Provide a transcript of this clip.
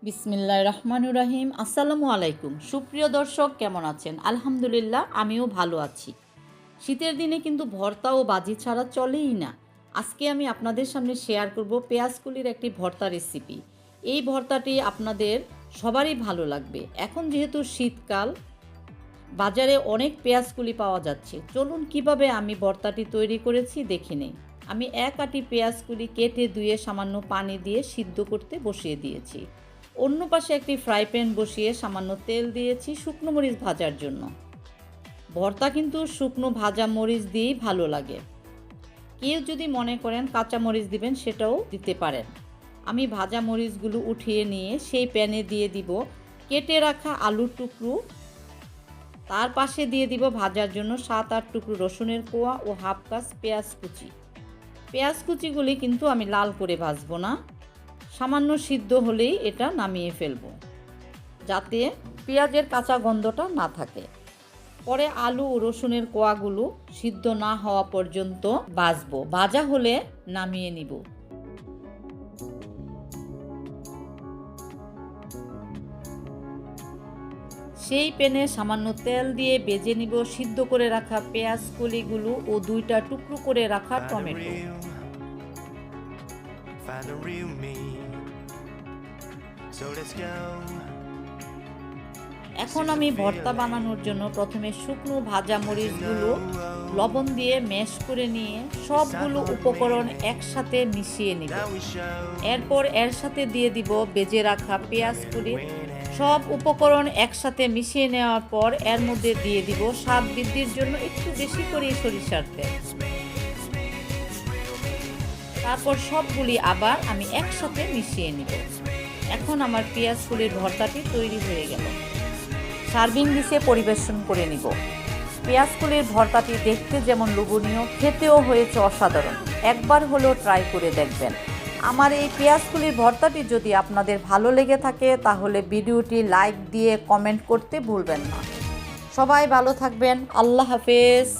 বিসমিল্লাহির রহমানির রহিম। আসসালামু আলাইকুম। সুপ্রিয় দর্শক, কেমন আছেন? আলহামদুলিল্লাহ, আমিও ভালো আছি। শীতের দিনে কিন্তু ভর্তা ও ভাজি ছাড়া চলেই না। আজকে আমি আপনাদের সামনে শেয়ার করব পেঁয়াজকলির একটি ভর্তা রেসিপি। এই ভর্তাটি আপনাদের সবারই ভালো লাগবে। এখন যেহেতু শীতকাল, বাজারে অনেক পেঁয়াজকলি পাওয়া যাচ্ছে। চলুন কিভাবে আমি ভর্তাটি তৈরি করেছি দেখে নেই। আমি এক আটি পেঁয়াজকলি কেটে ধুয়ে সামান্য পানি দিয়ে সিদ্ধ করতে বসিয়ে দিয়েছি। অন্য পাশে একটি ফ্রাই প্যান বসিয়ে সামান্য তেল দিয়েছি শুকনো মরিচ ভাজার জন্য। ভর্তা কিন্তু শুকনো ভাজা মরিচ দিয়েই ভালো লাগে। কেউ যদি মনে করেন কাঁচা মরিচ দিবেন, সেটাও দিতে পারেন। আমি ভাজা মরিচগুলো উঠিয়ে নিয়ে সেই প্যানে দিয়ে দিব কেটে রাখা আলুর টুকরো। তার পাশে দিয়ে দিব ভাজার জন্য 7-8 টুকরো রসুনের কোয়া ও হাফ কাপ পেঁয়াজ কুচি। পেঁয়াজ কুচিগুলি কিন্তু আমি লাল করে ভাজবো না, সামান্য সিদ্ধ হলেই এটা নামিয়ে ফেলব, যাতে পেঁয়াজের কাঁচা গন্ধটা না থাকে। পরে আলু ও রসুনের কোয়াগুলো সিদ্ধ না হওয়া পর্যন্ত ভাজবো। ভাজা হলে নামিয়ে নিব। সেই প্যানে সামান্য তেল দিয়ে ভেজে নিব সিদ্ধ করে রাখা পেঁয়াজ কলিগুলো ও 2টা টুকরো করে রাখা টমেটো। এখন আমি ভর্তা বানানোর জন্য প্রথমে শুকনো ভাজা মরিচগুলো লবণ দিয়ে ম্যাশ করে নিয়ে সবগুলো উপকরণ একসাথে মিশিয়ে নিব। এরপর এর সাথে দিয়ে দিব ভেজে রাখা পেঁয়াজ কুচি। সব উপকরণ একসাথে মিশিয়ে নেওয়ার পর এর মধ্যে দিয়ে দিব স্বাদ বৃদ্ধির জন্য একটু বেশি করে সরিষার তেল। তারপর সবগুলি আবার আমি একসাথে মিশিয়ে নিব। এখন আমার পেঁয়াজ কুচির ভর্তাটি তৈরি হয়ে গেল। সার্ভিং ডিশে পরিবেশন করে নিব। পেঁয়াজ কুচির ভর্তাটি দেখতে যেমন লোভনীয়, খেতেও হয়েছে অসাধারণ। একবার হলেও ট্রাই করে দেখবেন। আমার এই পেঁয়াজ কুচির ভর্তাটি যদি আপনাদের ভালো লেগে থাকে তাহলে ভিডিওটি লাইক দিয়ে কমেন্ট করতে ভুলবেন না। সবাই ভালো থাকবেন। আল্লাহ হাফেজ।